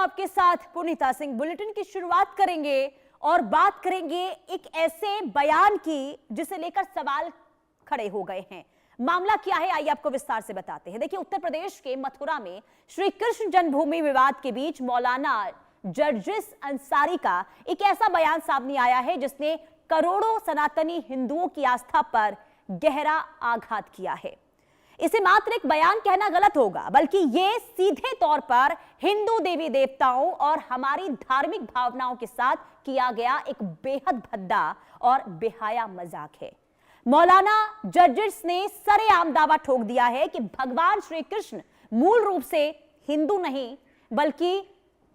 आपके साथ पुनीता सिंह। बुलेटिन की शुरुआत करेंगे और बात करेंगे एक ऐसे बयान की जिसे लेकर सवाल खड़े हो गए हैं। मामला क्या है, आइए आपको विस्तार से बताते हैं। देखिए, उत्तर प्रदेश के मथुरा में श्री कृष्ण जन्मभूमि विवाद के बीच मौलाना जर्जिस अंसारी का एक ऐसा बयान सामने आया है जिसने करोड़ों सनातनी हिंदुओं की आस्था पर गहरा आघात किया है। इसे मात्र एक बयान कहना गलत होगा, बल्कि ये सीधे तौर पर हिंदू देवी देवताओं और हमारी धार्मिक भावनाओं के साथ किया गया एक बेहद भद्दा और बेहाया मजाक है। मौलाना जर्जिस ने सरेआम दावा ठोक दिया है कि भगवान श्री कृष्ण मूल रूप से हिंदू नहीं बल्कि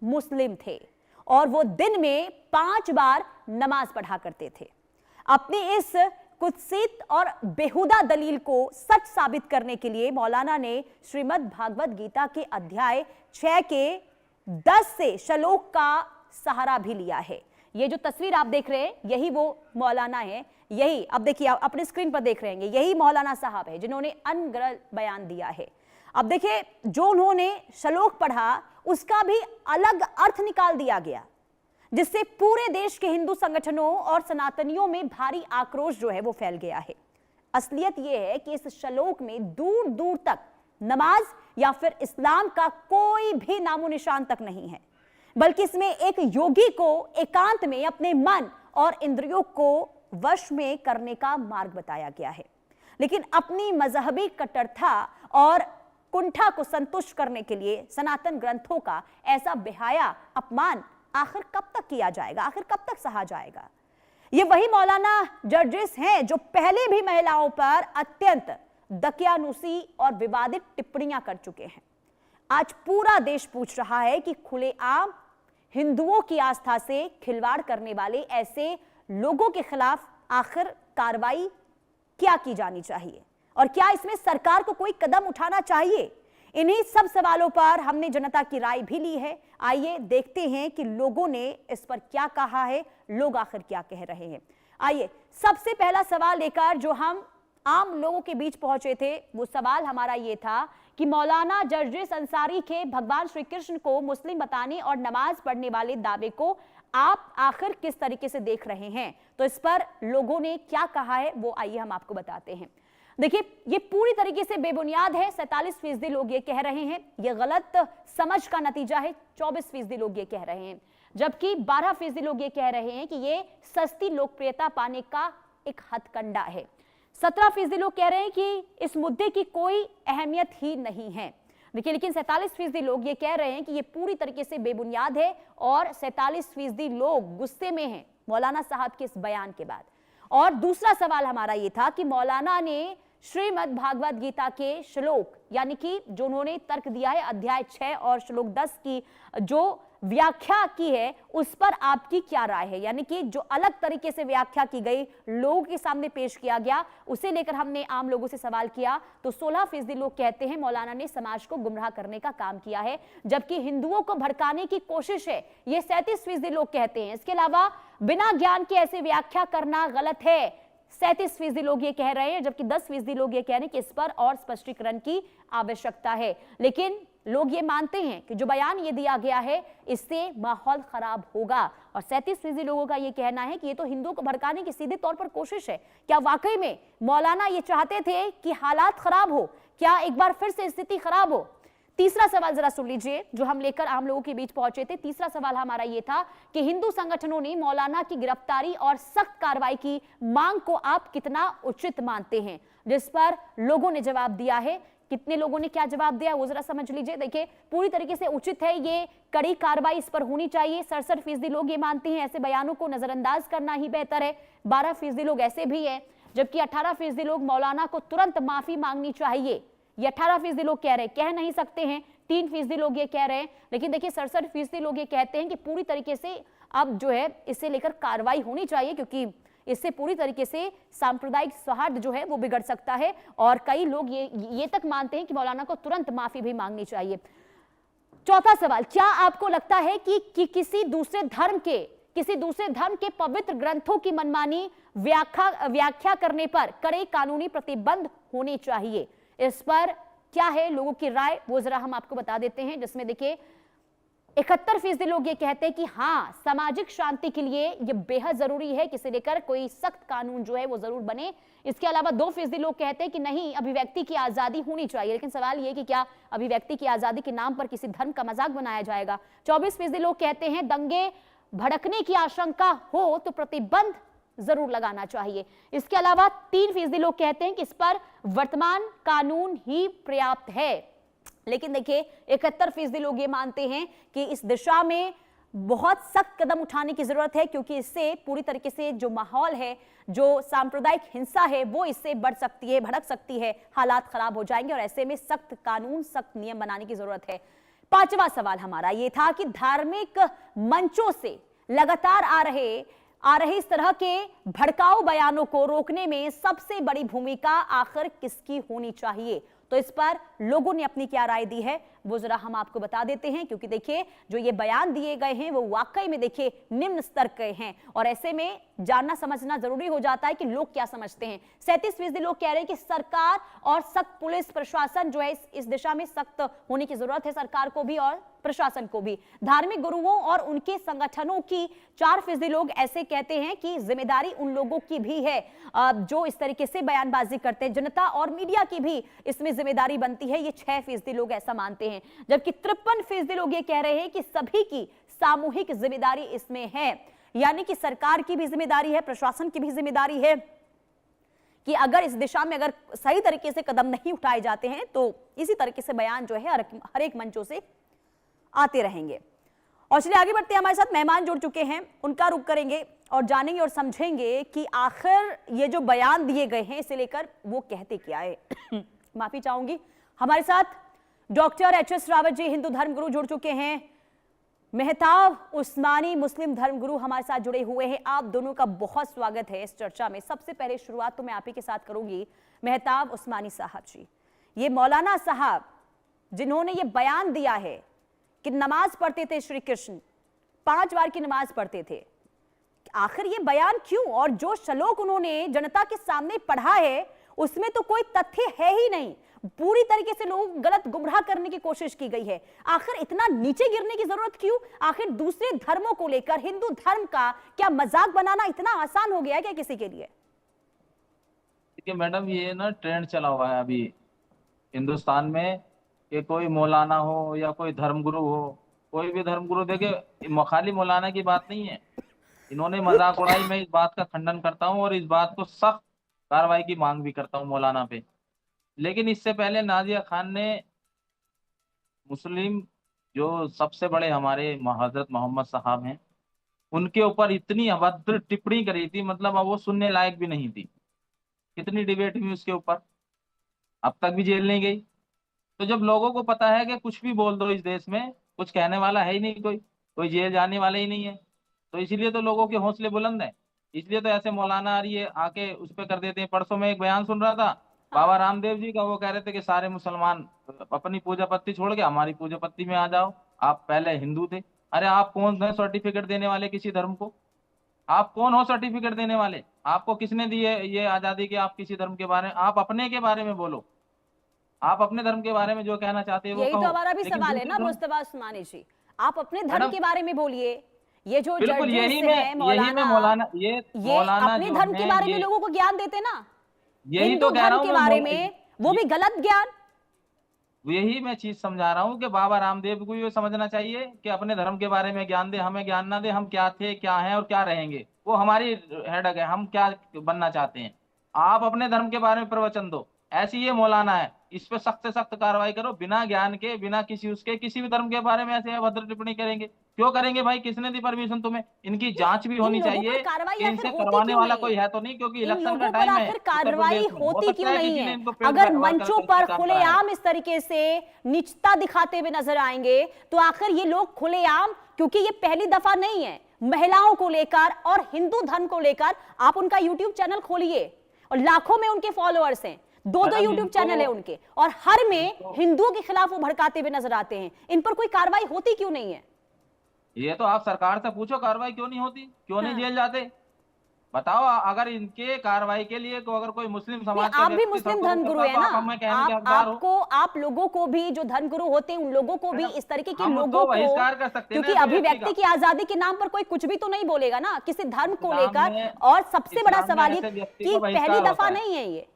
मुस्लिम थे और वो दिन में 5 बार नमाज पढ़ा करते थे। अपनी इस कुत्सित और बेहुदा दलील को सच साबित करने के लिए मौलाना ने श्रीमद् भागवत गीता के अध्याय 6 के 10 से श्लोक का सहारा भी लिया है। ये जो तस्वीर आप देख रहे हैं यही वो मौलाना है, यही अब देखिए, आप अपने स्क्रीन पर देख रहे हैं, यही मौलाना साहब है जिन्होंने अनगढ़ बयान दिया है। अब देखिए, जो उन्होंने श्लोक पढ़ा उसका भी अलग अर्थ निकाल दिया गया, जिससे पूरे देश के हिंदू संगठनों और सनातनियों में भारी आक्रोश जो है वो फैल गया है। असलियत यह है कि इस श्लोक में दूर दूर तक नमाज या फिर इस्लाम का कोई भी नामो निशान तक नहीं है, बल्कि इसमें एक योगी को एकांत में अपने मन और इंद्रियों को वश में करने का मार्ग बताया गया है। लेकिन अपनी मजहबी कट्टरता और कुंठा को संतुष्ट करने के लिए सनातन ग्रंथों का ऐसा बेहाया अपमान आखिर कब तक किया जाएगा, आखिर कब तक सहा जाएगा? ये वही मौलाना जर्जिस हैं जो पहले भी महिलाओं पर अत्यंत दकियानुसी और विवादित टिप्पणियां कर चुके हैं। आज पूरा देश पूछ रहा है कि खुलेआम हिंदुओं की आस्था से खिलवाड़ करने वाले ऐसे लोगों के खिलाफ आखिर कार्रवाई क्या की जानी चाहिए और क्या इसमें सरकार को कोई कदम उठाना चाहिए? इन्हीं सब सवालों पर हमने जनता की राय भी ली है। आइए देखते हैं कि लोगों ने इस पर क्या कहा है, लोग आखिर क्या कह रहे हैं। आइए सबसे पहला सवाल लेकर जो हम आम लोगों के बीच पहुंचे थे, वो सवाल हमारा ये था कि मौलाना जर्जिस अंसारी के भगवान श्री कृष्ण को मुस्लिम बताने और नमाज पढ़ने वाले दावे को आप आखिर किस तरीके से देख रहे हैं? तो इस पर लोगों ने क्या कहा है वो आइए हम आपको बताते हैं। देखिए, ये पूरी तरीके से बेबुनियाद है। 47% लोग ये कह रहे हैं, ये गलत समझ का नतीजा है। 24% लोग ये कह रहे हैं, जबकि 12% लोग ये कह रहे हैं कि ये सस्ती लोकप्रियता पाने का एक हथकंडा है। 17% लोग कह रहे हैं कि इस मुद्दे की कोई अहमियत ही नहीं है। देखिए, लेकिन 47% लोग ये कह रहे हैं कि ये पूरी तरीके से बेबुनियाद है और 47% लोग गुस्से में हैं मौलाना साहब के इस बयान के बाद। और दूसरा सवाल हमारा ये था कि मौलाना ने श्रीमद् भागवत गीता के श्लोक, यानी कि जो उन्होंने तर्क दिया है अध्याय 6 और श्लोक 10 की जो व्याख्या की है उस पर आपकी क्या राय है? यानी कि जो अलग तरीके से व्याख्या की गई, लोगों के सामने पेश किया गया, उसे लेकर हमने आम लोगों से सवाल किया तो 16% लोग कहते हैं मौलाना ने समाज को गुमराह करने का काम किया है, जबकि हिंदुओं को भड़काने की कोशिश है, ये 37% लोग कहते हैं। इसके अलावा बिना ज्ञान के ऐसे व्याख्या करना गलत है, 37% लोग ये कह रहे हैं, जबकि 10% लोग ये कह रहे हैं कि इस पर और स्पष्टीकरण की आवश्यकता है। लेकिन लोग ये मानते हैं कि जो बयान ये दिया गया है इससे माहौल खराब होगा और 37% लोगों का ये कहना है कि ये तो हिंदुओं को भड़काने की सीधे तौर पर कोशिश है। क्या वाकई में मौलाना ये चाहते थे कि हालात खराब हो? क्या एक बार फिर से स्थिति खराब हो? तीसरा सवाल जरा सुन लीजिए जो हम लेकर आम लोगों के बीच पहुंचे थे। तीसरा सवाल हमारा ये था कि हिंदू संगठनों ने मौलाना की गिरफ्तारी और सख्त कार्रवाई की मांग को आप कितना उचित मानते हैं? जिस पर लोगों ने जवाब दिया है। कितने लोगों ने क्या जवाब दिया वो जरा समझ लीजिए। देखिए, पूरी तरीके से उचित है, ये कड़ी कार्रवाई इस पर होनी चाहिए। 67% लोग ये मानते हैं ऐसे बयानों को नजरअंदाज करना ही बेहतर है। 12% लोग ऐसे भी हैं, जबकि 18% लोग मौलाना को तुरंत माफी मांगनी चाहिए। ये 18% लोग कह रहे हैं, कह नहीं सकते हैं। 3% लोग ये कह रहे हैं। लेकिन देखिए, 67% लोग ये कहते हैं कि पूरी तरीके से अब जो है इसे लेकर कार्रवाई होनी चाहिए, क्योंकि इससे पूरी तरीके से सांप्रदायिक सौहार्द जो है वो बिगड़ सकता है। और कई लोग ये तक मानते हैं कि मौलाना को तुरंत माफी भी मांगनी चाहिए। चौथा सवाल, क्या आपको लगता है कि किसी दूसरे धर्म के पवित्र ग्रंथों की मनमानी व्याख्या करने पर कड़े कानूनी प्रतिबंध होने चाहिए? इस पर क्या है लोगों की राय वो जरा हम आपको बता देते हैं, जिसमें देखिए 71% लोग ये कहते हैं कि हाँ, सामाजिक शांति के लिए ये बेहद जरूरी है, किसे लेकर कोई सख्त कानून जो है वो जरूर बने। इसके अलावा 2% लोग कहते हैं कि नहीं, अभिव्यक्ति की आजादी होनी चाहिए। लेकिन सवाल ये कि क्या अभिव्यक्ति की आजादी के नाम पर किसी धर्म का मजाक बनाया जाएगा। 24% लोग कहते हैं दंगे भड़कने की आशंका हो तो प्रतिबंध जरूर लगाना चाहिए। इसके अलावा 3% लोग कहते हैं कि इस पर वर्तमान कानून ही पर्याप्त है। लेकिन देखिए 71% लोग ये मानते हैं कि इस दिशा में बहुत सख्त कदम उठाने की जरूरत है, क्योंकि इससे पूरी तरीके से जो माहौल है, जो सांप्रदायिक हिंसा है, वो इससे बढ़ सकती है, भड़क सकती है, हालात खराब हो जाएंगे और ऐसे में सख्त कानून, सख्त नियम बनाने की जरूरत है। 5वां सवाल हमारा ये था कि धार्मिक मंचों से लगातार आ रहे इस तरह के भड़काऊ बयानों को रोकने में सबसे बड़ी भूमिका आखिर किसकी होनी चाहिए। तो इस पर लोगों ने अपनी क्या राय दी है वो जरा हम आपको बता देते हैं, क्योंकि देखिए जो ये बयान दिए गए हैं वो वाकई में देखिए निम्न स्तर के हैं और ऐसे में जानना समझना जरूरी हो जाता है कि लोग क्या समझते हैं। 37% लोग कह रहे हैं कि सरकार और सख्त पुलिस प्रशासन जो है इस दिशा में सख्त होने की जरूरत है, सरकार को भी और प्रशासन को भी। धार्मिक गुरुओं और उनके संगठनों की 4% लोग ऐसे कहते हैं कि जिम्मेदारी उन लोगों की भी है जो इस तरीके से बयानबाजी करते हैं, जनता और मीडिया की भी इसमें जिम्मेदारी बनती है, ये 6% लोग ऐसा मानते हैं। जबकि 53% लोग ये कह रहे हैं कि सभी की सामूहिक जिम्मेदारी इसमें है, यानी कि सरकार की भी जिम्मेदारी है, प्रशासन की भी जिम्मेदारी है कि अगर इस दिशा में अगर सही तरीके से कदम नहीं उठाए जाते हैं तो इसी तरीके से बयान जो है हर एक मंचों से आते रहेंगे। और चलिए आगे बढ़ते हैं, हमारे साथ मेहमान जुड़ चुके हैं, उनका रुख करेंगे और जानेंगे और समझेंगे कि आखिर ये जो बयान दिए गए हैं इसे लेकर वो कहते क्या है। माफी चाहूंगी, हमारे साथ डॉक्टर HS रावत जी, हिंदू धर्मगुरु जुड़ चुके हैं। मेहताब उस्मानी, मुस्लिम धर्मगुरु हमारे साथ जुड़े हुए हैं। आप दोनों का बहुत स्वागत है इस चर्चा में। सबसे पहले शुरुआत तो मैं आप ही के साथ करूंगी। मेहताब उस्मानी साहब जी, ये मौलाना साहब जिन्होंने ये बयान दिया है कि नमाज पढ़ते थे श्री कृष्ण, 5 बार की नमाज पढ़ते थे, आखिर ये बयान क्यों? और जो श्लोक उन्होंने जनता के सामने पढ़ा है उसमें तो कोई तथ्य है ही नहीं, पूरी तरीके से लोग गलत गुमराह करने की कोशिश की गई है। आखिर इतना नीचे गिरने की जरूरत क्यों? आखिर दूसरे धर्मों को लेकर हिंदू धर्म का क्या मजाक बनाना इतना आसान हो गया है क्या किसी के लिए? देखिए मैडम, ये ना ट्रेंड चला हुआ है अभी हिंदुस्तान में कि कोई मौलाना हो या कोई धर्मगुरु हो, कोई भी धर्मगुरु, देखिए खाली मौलाना की बात नहीं है, इन्होंने मजाक उड़ाई। मैं इस बात का खंडन करता हूँ और इस बात को सख्त कार्रवाई की मांग भी करता हूँ मौलाना पे। लेकिन इससे पहले नाजिया खान ने मुस्लिम जो सबसे बड़े हमारे हजरत मोहम्मद साहब हैं उनके ऊपर इतनी अभद्र टिप्पणी करी थी, मतलब अब वो सुनने लायक भी नहीं थी। कितनी डिबेट हुई उसके ऊपर, अब तक भी जेल नहीं गई। तो जब लोगों को पता है कि कुछ भी बोल दो इस देश में, कुछ कहने वाला है ही नहीं, कोई जेल जाने वाला ही नहीं है, तो इसीलिए तो लोगों के हौसले बुलंद हैं। इसलिए तो ऐसे मौलाना आ रही है आके उस पर कर देते हैं। परसों में एक बयान सुन रहा था बाबा रामदेव जी का, वो कह रहे थे कि सारे मुसलमान अपनी पूजा पत्ती छोड़ के हमारी पूजा पत्ती में आ जाओ, आप पहले हिंदू थे। अरे आप कौन है सर्टिफिकेट देने वाले किसी धर्म को? आप कौन हो सर्टिफिकेट देने वाले? आपको किसने दी है ये आजादी कि आप किसी धर्म के बारे में, आप अपने के बारे में बोलो, आप अपने धर्म के बारे में जो कहना चाहते हैं वो यही कहो। तो हमारा भी सवाल है ना मुस्तफा उस्मानी जी, आप अपने धर्म के बारे में बोलिए। ये जो बिल्कुल यही है मौलाना ये अपने धर्म के बारे में लोगों को ज्ञान देते ना, यही तो कह रहा हूँ के बारे में, वो भी गलत ज्ञान। यही मैं चीज समझा रहा हूँ कि बाबा रामदेव को ये समझना चाहिए कि अपने धर्म के बारे में ज्ञान दे, हमें ज्ञान ना दे। हम क्या थे, क्या हैं और क्या रहेंगे, वो हमारी हेडक है, हम क्या बनना चाहते हैं। आप अपने धर्म के बारे में प्रवचन दो। ऐसी ये मौलाना है, इस पे सख्त से सख्त कार्रवाई करो। बिना ज्ञान के, बिना किसी उसके, किसी भी धर्म के बारे में ऐसे अभद्र टिप्पणी करेंगे, क्यों करेंगे भाई? किसने दी परमिशन तुम्हें? इनकी जांच भी होनी चाहिए, इनसे करवाने वाला कोई है तो नहीं, क्योंकि इलेक्शन का टाइम है। कार्रवाई होती क्यों नहीं है? अगर मंचों पर खुलेआम इस तरीके से नीचता दिखाते हुए नजर आएंगे तो आखिर ये लोग खुलेआम, क्योंकि ये पहली दफा नहीं है, महिलाओं को लेकर और हिंदू धर्म को लेकर आप उनका यूट्यूब चैनल खोलिए और लाखों में उनके फॉलोअर्स हैं, 2 यूट्यूब चैनल है उनके, और हर में हिंदुओं के खिलाफ वो भड़काते हुए नजर आते हैं। इन पर कोई कार्रवाई होती क्यों नहीं है? ये तो आप सरकार से पूछो, कार्रवाई क्यों नहीं होती, क्यों नहीं जेल जाते? बताओ, अगर इनके कार्रवाई के लिए को अगर कोई मुस्लिम समाज का आप भी व्यक्ति मुस्लिम सड़कों पर धर्मगुरु उतरता है तो ना, आप हमें कहने के हकदार हो। आप लोगों को भी, जो धर्मगुरु होते हैं उन लोगों को भी, मैडम, इस तरीके के हम लोगों तो को, बहिष्कार कर सकते हैं ना क्योंकि ऐसे व्यक्ति अभिव्यक्ति का। की आजादी के नाम पर कोई कुछ भी तो नहीं बोलेगा ना किसी धर्म को इस्लाम लेकर। में और सबसे बड़ा इस्लाम में सवाल ये ऐसे व्यक्ति कि को पहली बहिष्कार होता दफा है। नहीं है ये।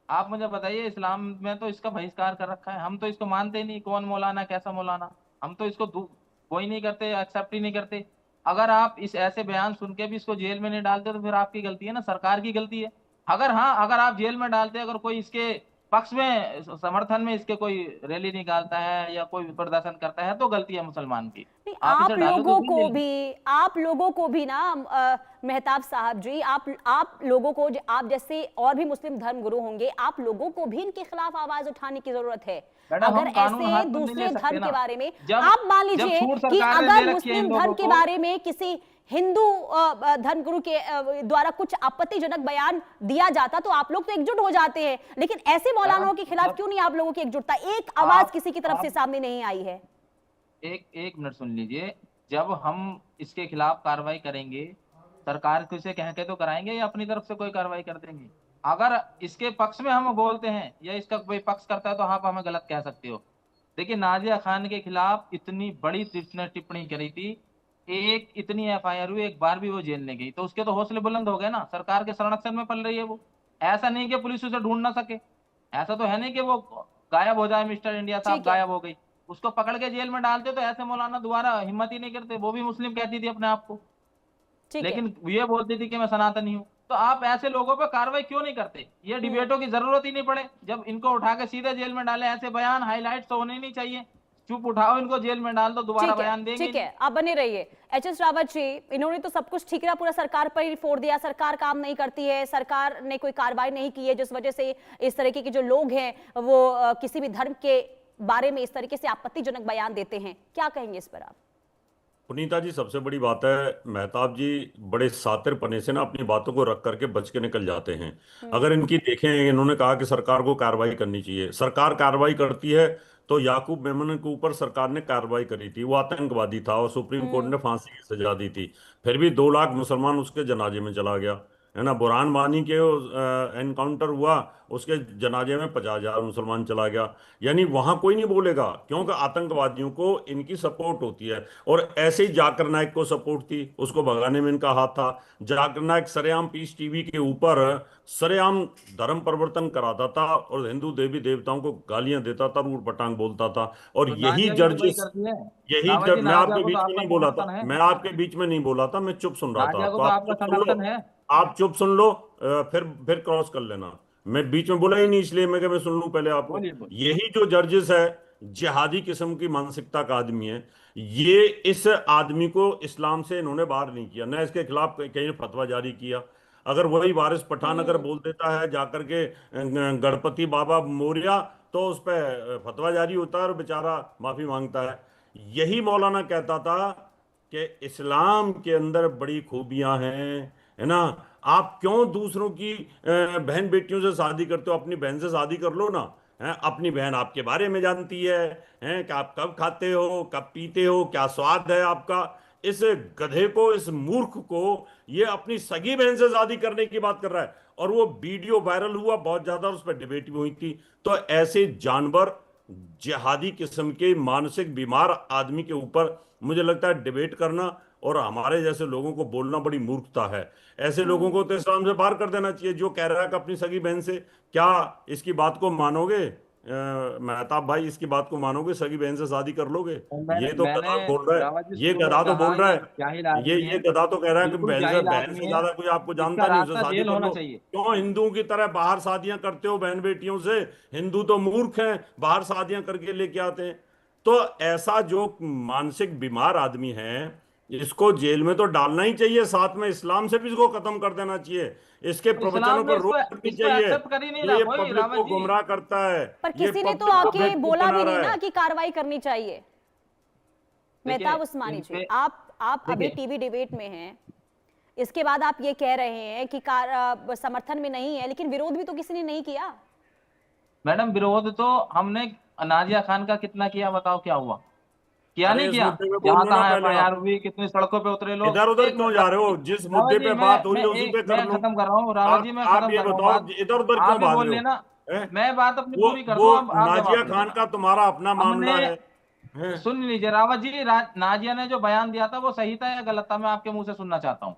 आप मुझे बताइए, इस्लाम में तो इसका बहिष्कार कर रखा है, हम तो इसको मानते ही नहीं। कौन मौलाना, कैसा मौलाना, हम तो इसको वो ही नहीं करते, एक्सेप्ट ही नहीं करते। अगर आप इस ऐसे बयान सुन के भी इसको जेल में नहीं डालते तो फिर आपकी गलती है ना, सरकार की गलती है। अगर हाँ, अगर आप जेल में डालते, अगर कोई इसके पक्ष में, समर्थन में इसके कोई रैली निकालता है या कोई प्रदर्शन करता है तो गलती है मुसलमान की। नहीं, आप इसे डालो तो सही जेल में। आप लोगों को भी ना मेहताब साहब जी, आप लोगों को, आप जैसे और भी मुस्लिम धर्मगुरु होंगे, आप लोगों को भी इनके खिलाफ आवाज उठाने की जरूरत है। मैडम, अगर हम कानून हाथ ऐसे में नहीं ले दूसरे सकते धर्म ना। के बारे में जब आप मान जब लीजिए छूट कि सरकार ने अगर दे रखी है इन मुस्लिम धर्म लोगों के को। बारे में किसी हिंदू धर्मगुरु के द्वारा कुछ आपत्तिजनक बयान दिया जाता तो आप लोग तो एकजुट हो जाते हैं, लेकिन ऐसे मौलानाओं के खिलाफ क्यों नहीं आप लोगों की एकजुटता? एक आवाज किसी की तरफ से सामने नहीं आई है। एक मिनट सुन लीजिए। जब हम इसके खिलाफ कार्रवाई करेंगे, सरकार को इसे कह के तो कराएंगे या अपनी तरफ से कोई कार्रवाई कर देंगे? अगर इसके पक्ष में हम बोलते हैं या इसका कोई पक्ष करता है तो आप हमें गलत कह सकते हो। देखिए, नाजिया खान के खिलाफ इतनी बड़ी जिसने टिप्पणी करी थी, एक इतनी एफआईआर हुई, एक बार भी वो जेल नहीं गई, तो उसके तो हौसले बुलंद हो गए ना। सरकार के संरक्षण में पल रही है वो। ऐसा नहीं कि पुलिस उसे ढूंढ ना सके, ऐसा तो है नहीं कि वो गायब हो जाए, मिस्टर इंडिया साहब ठीक है। गायब हो गई, उसको पकड़ के जेल में डालते तो ऐसे मौलाना दोबारा हिम्मत ही नहीं करते। वो भी मुस्लिम कहती थी अपने आप को, ठीक है। लेकिन ये बोलती थी कि मैं सनातनी हूँ। तो आप ऐसे लोगों पर कार्रवाई क्यों नहीं करते? ये डिबेटों की जरूरत ही नहीं पड़े। जब इनको उठा के सीधे जेल में डाले, ऐसे बयान हाईलाइट तो होने ही नहीं चाहिए। चुप उठाओ, इनको जेल में डाल दो, दोबारा बयान देंगे। ठीक है, आप बने रहिए। एचएस रावत जी, इन्होंने तो सब कुछ ठीक रहा, पूरा सरकार पर ही फोड़ दिया, सरकार काम नहीं करती है, सरकार ने कोई कार्रवाई नहीं की है, जिस वजह से इस तरीके के जो लोग हैं वो किसी भी धर्म के बारे में इस तरीके से आपत्तिजनक बयान देते हैं। क्या कहेंगे इस पर आप? पुनीता जी, सबसे बड़ी बात है, मेहताब जी बड़े सातिरपने से ना अपनी बातों को रख करके बच के निकल जाते हैं। अगर इनकी देखें, इन्होंने कहा कि सरकार को कार्रवाई करनी चाहिए, सरकार कार्रवाई करती है तो याकूब मेमन के ऊपर सरकार ने कार्रवाई करी थी, वो आतंकवादी था और सुप्रीम कोर्ट ने फांसी की सजा दी थी। फिर भी 2 लाख मुसलमान उसके जनाजे में चला गया, है ना। बुरहान वानी के एनकाउंटर हुआ, उसके जनाजे में 50,000 मुसलमान चला गया। यानी वहां कोई नहीं बोलेगा, क्योंकि आतंकवादियों को इनकी सपोर्ट होती है। और ऐसे ही जाकिर नाइक को सपोर्ट थी, उसको भगाने में इनका हाथ था। जाकिर नाइक सरेआम पीस टीवी के ऊपर सरेआम धर्म परिवर्तन कराता था और हिंदू देवी देवताओं को गालियां देता था, ऊट पटांग बोलता था। और तो यही नाजिया भी तो वही जर्जिस, करती है। यही रावत जब जी, मैं नाजिया आपके को तो बीच में आपका नहीं बोला था, समर्थन है। मैं आपके बीच में नहीं बोला था, मैं चुप सुन रहा था नाजिया को आपको। तो आप आपका चुप सुन लो, समर्थन है। आप चुप सुन लो, फिर क्रॉस कर लेना। मैं बीच में बोला ही नहीं, इसलिए मैं मैं सुन लूं पहले आपको। बोलिए बोलिए। यही जो जर्जिस है, जिहादी किस्म की मानसिकता का आदमी है ये। इस आदमी को इस्लाम से इन्होंने बाहर नहीं किया, न इसके खिलाफ कहीं फतवा जारी किया। अगर वही वारिस पठान अगर बोल देता है जाकर के गणपति बाबा मोरिया, तो उस पर फतवा जारी होता है और बेचारा माफी मांगता है। यही मौलाना कहता था कि इस्लाम के अंदर बड़ी खूबियां हैं, है ना। आप क्यों दूसरों की बहन बेटियों से शादी करते हो? अपनी बहन से शादी कर लो ना। हैं, अपनी बहन आपके बारे में जानती है, हैं कि आप कब खाते हो, कब पीते हो, क्या स्वाद है आपका। इस गधे को, इस मूर्ख को, ये अपनी सगी बहन से शादी करने की बात कर रहा है। और वो वीडियो वायरल हुआ बहुत ज्यादा, उस पर डिबेट भी हुई थी। तो ऐसे जानवर, जिहादी किस्म के मानसिक बीमार आदमी के ऊपर मुझे लगता है डिबेट करना और हमारे जैसे लोगों को बोलना बड़ी मूर्खता है। ऐसे लोगों को तो इस्लाम से बाहर कर देना चाहिए। जो कह रहा है कि अपनी सगी बहन से, क्या इसकी बात को मानोगे? मेहताब भाई, इसकी बात को मानोगे? सगी बहन से शादी कर लोगे? मैंने ये तो मैंने गधा बोल रहा रावत है, जी ये शुरू में गधा तो कहा, बोल रहा ये है। जाहिल ये आदमी ये है, गधा तो कह रहा है कि बिल्कुल जाहिल बहन से आदमी है। ज्यादा कोई आपको इसका जानता नहीं, उसे रास्ता शादी जेल कर होना लो। चाहिए। क्यों हिंदुओं की तरह बाहर शादियां करते हो बहन बेटियों से? हिंदू तो मूर्ख हैं, बाहर शादियां करके लेके आते हैं। तो ऐसा जो मानसिक बीमार आदमी है, इसको जेल में तो डालना ही चाहिए, साथ में इस्लाम से भी इसको खत्म कर देना चाहिए। इसके तो प्रवचनों इस्लाम में पर रोक लगनी इसको चाहिए। एक्सेप्ट कर ही नहीं रहा ये कोई, पब्लिक रावत को जी। गुमराह करता है, पर ये किसी ने तो पब्लिक को आके बेवकूफ बोला बना भी नहीं रहा ना है। कि कार्रवाई करनी चाहिए। देखिए, मेहताब उस्मानी इन जी, पे आप अभी देखिए, टीवी डिबेट में हैं, इसके बाद आप ये कह रहे हैं कि समर्थन में नहीं है, लेकिन विरोध भी तो किसी ने नहीं किया। मैडम, विरोध तो हमने नाजिया खान का कितना किया, बताओ क्या हुआ? किया अरे नहीं इस किया? मुद्दे पे बोल जहां लो ना तहां पहले एफआईआर आप। हुई, कितनी सड़कों पे उतरे लोग। इधर उधर एक क्यों मिनट जा रावत रहे जी, हो? जिस रावत मुद्दे जी पे मैं बात हो रही मैं है उसी एक पे कर मैं लो। खत्म कर रहा हूँ, रावत जी मैं खत्म आप ये कर रहा हूँ बताओ, बात। इधर उधर आप क्यों भी भाग बोल रहे हो? लेना, हैं? मैं बात अपनी वो पूरी कर वो दूं, अब आप नाजिया जवाब दे खान देना। का तुम्हारा अपना हमने, मामला है। हैं? सुन लीजिए रावत जी, नाजिया ने जो बयान दिया था वो सही था या गलत था, मैं आपके मुंह से सुनना चाहता हूँ।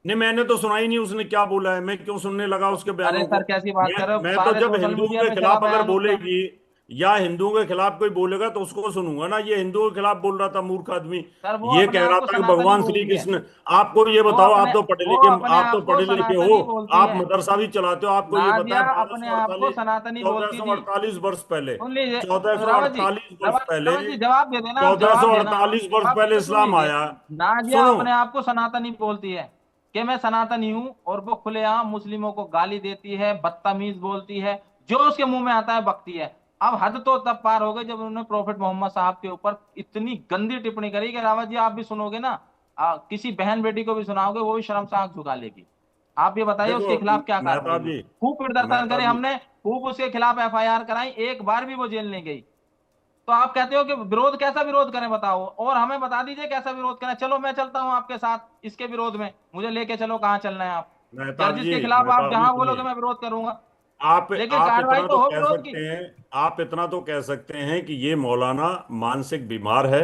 नहीं, मैंने तो सुना ही नहीं उसने क्या बोला है। मैं क्यों सुनने लगा उसके अरे बयानों को? सर कैसी बात कर रहे हो, मैं तो सारे जब सोशल हिंदुओं मीडिया के पे चला खिलाफ अगर बयान उसका। बोलेगी या हिंदुओं के खिलाफ कोई बोलेगा तो उसको सुनूंगा ना। ये हिंदुओं के खिलाफ बोल रहा था मूर्ख आदमी। सर वो ये अपने कह आप रहा को था कि सनातनी भगवान श्री बोलती है। कृष्ण। आपको ये वो बताओ, अपने वो अपने आप तो आप को पढ़े लिखे हो, सनातनी बोलती आप है। मदरसा भी चलाते हो, आपको ये पता नादिया है बारह अपने सौ आप को अड़तालीस सनातनी चौदह बोलती सौ थी। अड़तालीस वर्ष पहले सुन लीजिए चौदह सौ रावत जी, अड़तालीस वर्ष रावत पहले रावत जी जवाब दे देना, आप चौदह सौ जवाब देना, अड़तालीस वर्ष जवाब पहले देके सुन इस्लाम लीजिए। आया। नादिया सुनो, अपने आप को सनातनी बोलती है कि मैं सनातनी हूँ, और वो खुलेआम मुस्लिमों को गाली देती है, बदतमीज बोलती है, जो उसके मुंह में आता है बकती है। अब हद तो तब पार हो गई जब उन्होंने प्रॉफिट मोहम्मद साहब के ऊपर इतनी गंदी टिप्पणी करी कि रावत जी आप भी सुनोगे ना, किसी बहन बेटी को भी सुनाओगे वो भी शर्म से आंख झुका लेगी। आप ये बताइए देखो उसके खिलाफ क्या कार्रवाई मेहताब हुई? जी, खूब प्रदर्शन करे मेहताब जी, हमने, खूब उसके खिलाफ एफआईआर कराई, एक बार भी वो जेल नहीं गई। तो आप कहते हो कि विरोध, कैसा विरोध करें बताओ, और हमें बता दीजिए कैसा विरोध करें। चलो मैं चलता हूं आपके साथ इसके विरोध में, मुझे लेके चलो, कहाँ चलना है आप। जर्जिस के खिलाफ आप मेहताब जी जहां बोलोगे सुनिए। मैं विरोध करूंगा, आप लेकिन आप कार्रवाई इतना तो तो हो कह विरोध की। सकते हैं, आप इतना तो कह सकते हैं कि ये मौलाना मानसिक बीमार है।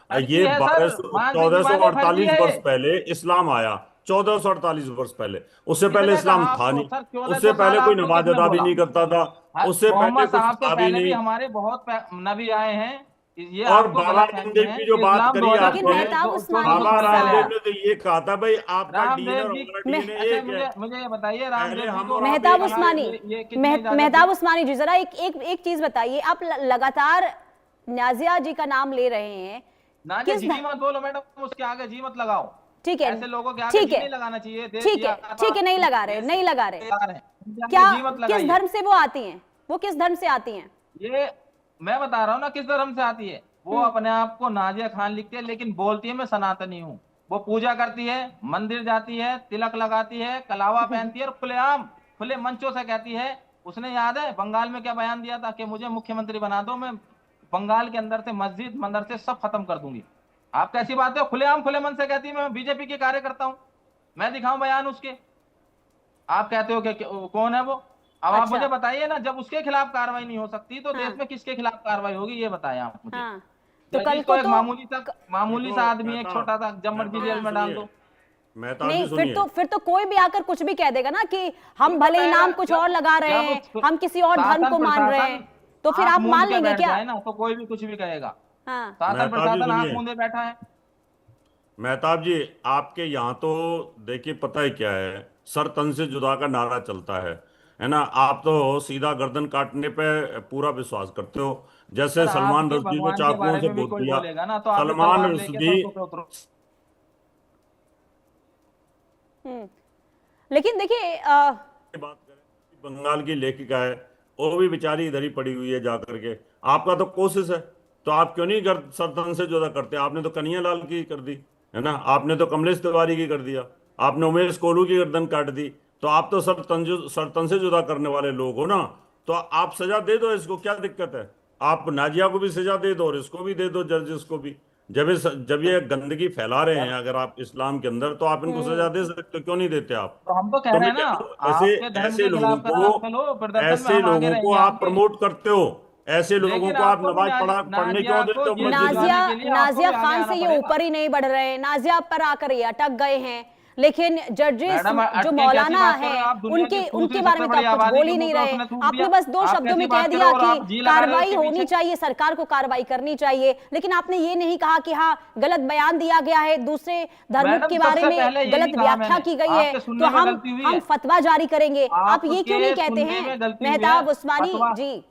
फर्जी ये है बारह सर, सौ मानसिक चौदह सौ बीमारी, फर्जी अड़तालीस है वर्ष ये। पहले इस्लाम आया। 1448 वर्ष पहले, उससे पहले किसने इस्लाम कहा था आपको नहीं। सर, उससे 1400 साल पहले कोई आपको नमाज किसने अदा भी बोला? नहीं करता था। उससे पहले मोहम्मद कुछ साहब से था भी पहले भी नहीं। हमारे बहुत नबी आए हैं। ये और आपको बाबा गलत फहमी रामदेव है की जो कि बात इस्लाम करी लेकिन आपने, मेहताब उस्मानी 1400 बाबा पहले आया रामदेव है। ने तो ये कहा था भाई आपका डीएनए और रामदेव जी, हमारा मैं डीएनए अच्छा एक है। मुझे मुझे ये बताइए, पहले रामदेव जी हम को और आप मेहताब एक कहाँ, थे। उस्मानी, ये किसने इजाजत दी? मेहताब उस्मानी जी, जरा एक एक एक चीज बताइए। आप लगातार नाजिया जी का नाम ले रहे हैं, नाजिया किस जी मत बोलो मैडम, उसके आगे जी मत लगाओ। ठीक है, ऐसे लोगों के आगे ठीक जी है, नहीं लगाना चाहिए। देश ठीक दिया है, था ठीक है, नहीं आपको, लगा रहे, देश नहीं लगा के रहे। तैयार हैं, उनके क्या, आगे जी मत किस लगाइए। धर्म से वो आती हैं? वो किस धर्म से आती हैं? ये मैं बता रहा हूँ ना किस धर्म से आती है। वो अपने आप को नाजिया खान लिखती है, लेकिन बोलती है मैं सनातनी हूँ। वो पूजा करती है, मंदिर जाती है, तिलक लगाती है, कलावा पहनती है, और खुलेआम खुले मंचों से कहती है। उसने याद है बंगाल में क्या बयान दिया था कि मुझे मुख्यमंत्री बना दो, मैं बंगाल के अंदर से मस्जिद मदरसे सब खत्म कर दूंगी। आप कैसी बात है, खुलेआम खुले मन से कहती है मैं बीजेपी के कार्यकर्ता हूँ। मैं दिखाऊं बयान उसके? आप कहते हो कि कौन है वो? अब आप अच्छा, मुझे बताइए ना, जब उसके खिलाफ कार्रवाई नहीं हो सकती तो देश हाँ, में किसके खिलाफ कार्रवाई होगी, ये बताएं आप मुझे। हाँ, तो कल जर्जिस को को एक तो मामूली सा देखो आदमी, एक छोटा सा, जब मर्जी मेहताब जेल जी में डाल सुनिए, दो। मेहताब नहीं, जी सुनिए। फिर तो कोई भी आकर कुछ भी कह देगा ना कि हम बिल्कुल भले ही कहेगा, नाम कुछ और जब लगा रहे जब हैं, हम किसी और धर्म शासन को मान रहे प्रशासन हैं, तो फिर आंख आप मूंद मान के लेंगे बैठ क्या? जाए ना तो कोई भी कुछ भी कहेगा। हाँ, शासन मेहताब जी प्रशासन आंख सुनिए, मूंदे बैठा है। मेहताब जी आपके यहाँ तो देखिए पता है क्या है, सर तन से जुदा का नारा चलता है ना। आप तो सीधा गर्दन काटने पे पूरा विश्वास करते हो। जैसे सर सलमान आपके रुश्दी को भगवान के चाकुओं बारे से में भी गोद कोई दिया। बोलेगा ना तो आप भी सलमान तलवार लेके रुश्दी सड़कों पे उतरो। हम्म, लेकिन देखिए की बात करें, बंगाल की लेखिका है, वो भी बेचारी इधर ही पड़ी हुई है जा करके। आपका तो कोशिश है, तो आप क्यों नहीं सरतन से जुदा करते? आपने तो कन्हैया लाल की कर दी है ना, आपने तो कमलेश तिवारी की कर दिया, आपने उमेश कोलू की गर्दन काट दी। तो आप तो सरतन से जुदा करने वाले लोग हो ना। तो आप सजा दे दो, इसको क्या दिक्कत है? आप नाजिया को भी सजा दे दो और इसको भी दे दो, जजेस को भी। जब ये गंदगी फैला रहे हैं सर अगर आप इस्लाम के अंदर, तो आप इनको सजा हम्म, दे सकते हो, क्यों नहीं देते आप? तो हम तो कह तो रहे मैं हैं कह ना, रहा हूं, ऐसे आपके धर्म ऐसे के लोगों खिलाफ को, करार चलो, प्रदर्शन में ऐसे हम आगे लोगों को रहेंगे आप आपके। प्रमोट करते हो। ऐसे लोगों लेकिन को आप आपको भी नमाज पढ़ने नाजिया क्यों को देते हो जेल मस्जिद में? नाजिया, भिजवाने के लिए आपको नाजिया भी आगे खान आना से ये पड़ेगा। ऊपर ही नहीं बढ़ रहे, नाजिया पर आकर ये अटक गए हैं। लेकिन जजेस मैडम जो अटके कैसी मौलाना बात कर रहे हो हैं, आप? दुनिया की उनके दूसरी उनके बारे सबसे में तो बड़ी आप कुछ आबादी बोल के ही मुंह नहीं पे रहे। उसने थूक आपने दिया। बस दो आप शब्दों कैसी में कह बात कर रहे दिया हो, और कि आप जी लगा रहे हो कार्रवाई उसके होनी पीछे। चाहिए, सरकार को कार्रवाई करनी चाहिए। लेकिन आपने ये नहीं कहा कि हाँ गलत बयान दिया गया है, दूसरे धर्मों मैडम के बारे सबसे में पहले यही गलत कहा व्याख्या मैंने, की गई है, आपके तो सुनने में गलती हुई हम है। फतवा जारी करेंगे। आप ये क्यों नहीं आपके कहते सुनने हैं में गलती हुई है। मेहताब उस्मानी फतवा जी?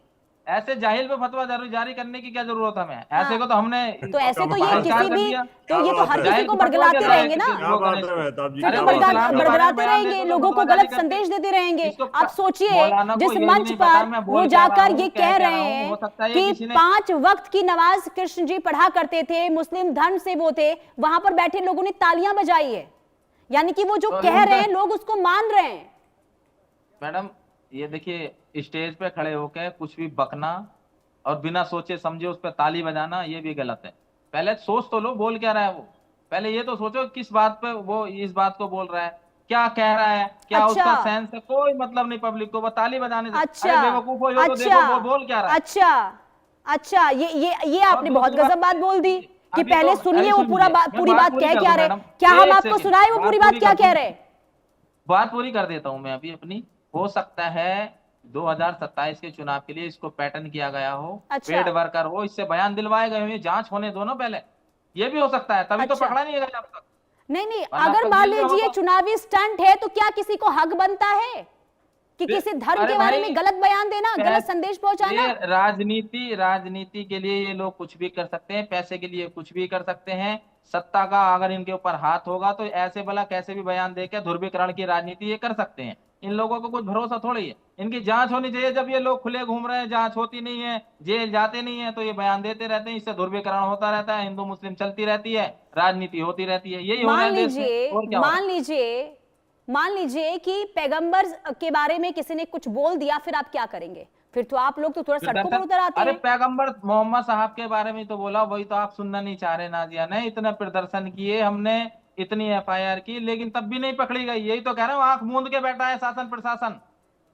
ऐसे जाहिल पे फतवा जारी करने की क्या जरूरत है? हमें ऐसे हाँ, को तो हमने तो ऐसे तो ये बहिष्कार किसी कर भी, दिया। तो क्या ये तो बात हर है? किसी जाहिल को को फतवा बरगलाते कैसे रहेंगे ना। क्या वो बात करें है इसको? मेहताब जी, फिर अरे तो क्या वो बात है, इस्लाम के क्या बारे बात में बड़बड़ाते बयान दे रहेंगे, दो तो लोगों को फतवा जारी गलत करते। संदेश देते रहेंगे। इसको आप सोचिए, मौलाना को जिस यही मंच नहीं पता पर मैं वो बोल क्या रहा जाकर हूँ, ये कह कह क्या रहे रहा हूँ। हैं हो सकता है ये कि किसी ने 5 वक्त की नमाज कृष्ण जी पढ़ा करते थे, मुस्लिम धर्म से वो थे, वहां पर बैठे लोगों ने तालियां बजाई है। यानी कि वो जो तो कह रहे उनका, हैं लोग उसको मान रहे हैं। मैडम ये देखिए, स्टेज पे खड़े होकर कुछ भी बकना और बिना सोचे समझे उस पर ताली बजाना, ये भी गलत है। पहले सोच तो लो बोल क्या रहा है वो, पहले ये तो सोचो किस बात पे वो इस बात को बोल रहा है, क्या कह रहा है, क्या अच्छा। उसका सेंस है, कोई मतलब नहीं पब्लिक को, ताली बजाने से। अच्छा, अरे बेवकूफ हो, यो तो अच्छा, देखो वो बोल क्या रहा है। अच्छा, अच्छा, ये और आपने बहुत दूसरी गजब बात बोल दी कि अभी पहले तो सुनिए अभी वो सुनिए, पूरी मैं बात पूरी कह कर क्या दूं रहे, मैडम, क्या हम एक आपको सेकंड, सुनाए वो पूरी बात क्या कह रहे? बात पूरी कर देता हूं मैं अभी अपनी। हो सकता है 2027 के चुनाव के लिए इसको पैटर्न किया गया हो, अच्छा। पेड वर्कर हो, इससे बयान दिलवाए गए हो, जांच होने दो ना पहले, ये भी हो सकता है, तभी तो अच्छा। पकड़ा नहीं गया अब तक, नहीं नहीं, वरना अगर तक मान जेल में लीजिए होगा। चुनावी स्टंट है तो क्या किसी को हक बनता है कि किसी धर्म अरे के बारे भाई, में गलत बयान देना, गलत संदेश पहुंचाना? ये राजनीति के लिए ये लोग कुछ भी कर सकते हैं, पैसे के लिए कुछ भी कर सकते हैं, सत्ता का अगर इनके ऊपर हाथ होगा तो ऐसे भला कैसे भी बयान देकर ध्रुवीकरण की राजनीति ये कर सकते हैं। इन लोगों को कुछ भरोसा थोड़ी है, इनकी जांच होनी चाहिए। जब ये लोग खुले घूम रहे हैं, जांच होती नहीं है, जेल जाते नहीं है, तो ये बयान देते रहते हैं, इससे ध्रुवीकरण होता रहता है, हिंदू मुस्लिम चलती रहती है, राजनीति होती रहती है, यही हो रहा मान है देश में, लीजिए और क्या हो रहा है? मान लीजिए कि पैगंबर के बारे में किसी ने कुछ बोल दिया, फिर आप क्या करेंगे? फिर तो आप लोग तो थोड़ा फिर सड़कों पर दरअसल, उतर आते अरे हैं। पैगंबर मोहम्मद साहब के बारे में तो बोला, वही तो आप सुनना नहीं चाह रहे नाजिया ने, इतना प्रदर्शन किए हमने, इतनी एफआईआर की, लेकिन तब भी नहीं पकड़ी गई। यही तो कह रहा हूँ, आंख मूंद के बैठा है शासन प्रशासन।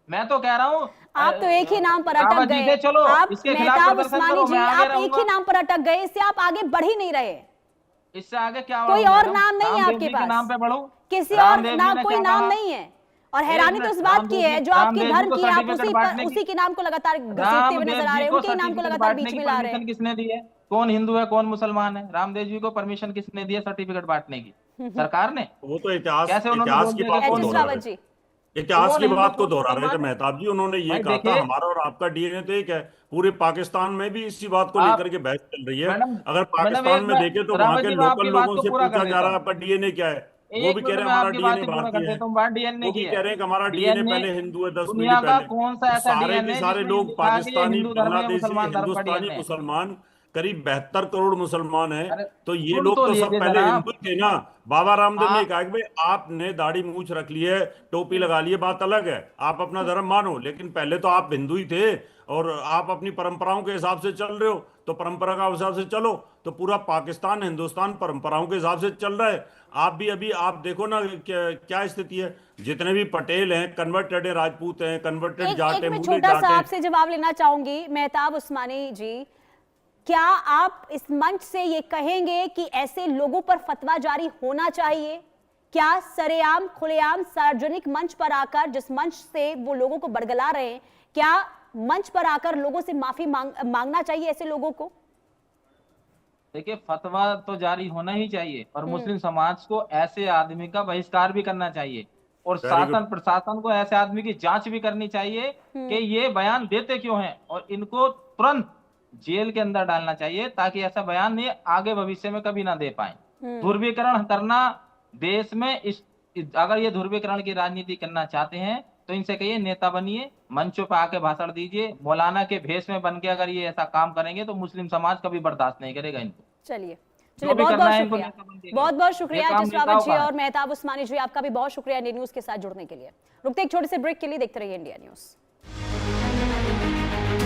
मैं तो कह रहा हूँ आप तो एक ही नाम पर अटक रावत जी गए। से चलो, आप इसके खिलाफ मेहताब प्रदर्शन उस्मानी करो, जी, मैं आगे आप एक ही रहूंगा। नाम पर अटक गए, इससे आप आगे बढ़ ही नहीं रहे। इससे आगे क्या कोई बढ़ूं और मैडम? नाम नहीं है रामदेव आपके जी के नाम पास, पे बढ़ूं? किसी और रामदेव जी नाम, ने कोई क्या नाम कहा? नहीं है। और हैरानी तो इस बात की है, जो आपके रामदेव जी धर्म को की है, आप सर्टिफिकेट बांटने उसी के नाम को लगातार घसीटते हुए रामदेव नजर आ रहे जी हैं, को उनके ही नाम को सर्टिफिकेट लगातार बांटने बीच की में ला रहे परमिशन हैं। किसने दी है? कौन हिंदू है कौन मुसलमान है? रामदेव जी को परमिशन किसने दी है सर्टिफिकेट बांटने की? सरकार ने। वो तो इतिहास कैसे उन्होंने इतिहास बोल की दिया बात कि को एच कौन एस दोहरा हिंदू रहे रावत जी। इतिहास कौन की हिंदू बात को कौन दोहरा रहे थे मुसलमान है? मेहताब जी। उन्होंने ये भाई कहा था देखिए हमारा और आपका डीएनए तो एक है। पूरे पाकिस्तान में भी इसी बात को आप, लेकर के बहस चल रही है। मैडम अगर मैडम पाकिस्तान एक में मैं, देखें तो वहां रावत के जी मैं लोकल आपकी बात लोगों को से पूरा पूछा कर जा देता रहा है हूँ, आपका डीएनए क्या है, वो एक भी कह मिनट रहे हैं में हमारा आपकी बात डीएनए को पूरा कर भारतीय है। देता हूँ। बात डीएनए वो की भी है। कह रहे हैं कि हमारा डीएनए डीएनए पहले हिंदू है 10 पीढ़ी दुनिया का पहले। कौन सा तो ऐसा सारे के डीएनए सारे जिसमें ये लोग लिखा है कि ये पाकिस्तानी, हिंदू धर्म है या बांग्लादेशी, मुसलमान धर्म का हिंदुस्तानी डीएनए? मुसलमान करीब 72 करोड़ मुसलमान हैं। अरे तो ये सुन लोग तो तो सब लीजिए पहले जनाब। हिंदू थे ना। बाबा रामदेव ने आप कहा कि भाई आपने दाढ़ी मूछ रख ली है, टोपी लगा ली है, बात अलग है, आप अपना धर्म मानो, लेकिन पहले तो आप हिंदू ही थे और आप अपनी परंपराओं के हिसाब से चल रहे हो, तो परंपरा के हिसाब से चलो। तो पूरा पाकिस्तान हिंदुस्तान परंपराओं के हिसाब से चल रहा है। आप भी अभी आप देखो ना क्या स्थिति है। जितने भी पटेल हैं कन्वर्टेड है, राजपूत हैं, कन्वर्टेड जाट एक है, मैं मूली छोटा जाट सा है। आपसे जवाब लेना चाहूंगी मेहताब उस्मानी जी, क्या आप इस मंच से ये कहेंगे कि ऐसे लोगों पर फतवा जारी होना चाहिए? क्या सरेआम खुलेआम सार्वजनिक मंच पर आकर, जिस मंच से वो लोगों को बरगला रहे हैं, क्या मंच पर आकर लोगों से माफी मांगना चाहिए ऐसे लोगों को? देखिए, फतवा तो जारी होना ही चाहिए, और मुस्लिम समाज को ऐसे आदमी का बहिष्कार भी करना चाहिए, और वेरी शासन गुड। प्रशासन को ऐसे आदमी की जांच भी करनी चाहिए कि ये बयान देते क्यों हैं, और इनको तुरंत जेल के अंदर डालना चाहिए, ताकि ऐसा बयान ये आगे भविष्य में कभी ना दे पाए। ध्रुवीकरण करना देश में अगर ये ध्रुवीकरण की राजनीति करना चाहते हैं तो इनसे कहिए नेता बनिए, मंचों पर आके भाषण दीजिए, मौलाना के भेष में बन के अगर ये ऐसा काम करेंगे तो मुस्लिम समाज कभी बर्दाश्त नहीं करेगा इनको। चलिए जो भी बहुत करना बहुत है इनको शुक्रिया, नेता बन के बहुत बहुत शुक्रिया ये काम एच एस रावत जी नेताओं का और मेहताब उस्मानी जी, आपका भी बहुत शुक्रिया इंडिया न्यूज के साथ जुड़ने के लिए। रुकते एक छोटे से ब्रेक के लिए, देखते रहिए इंडिया न्यूज।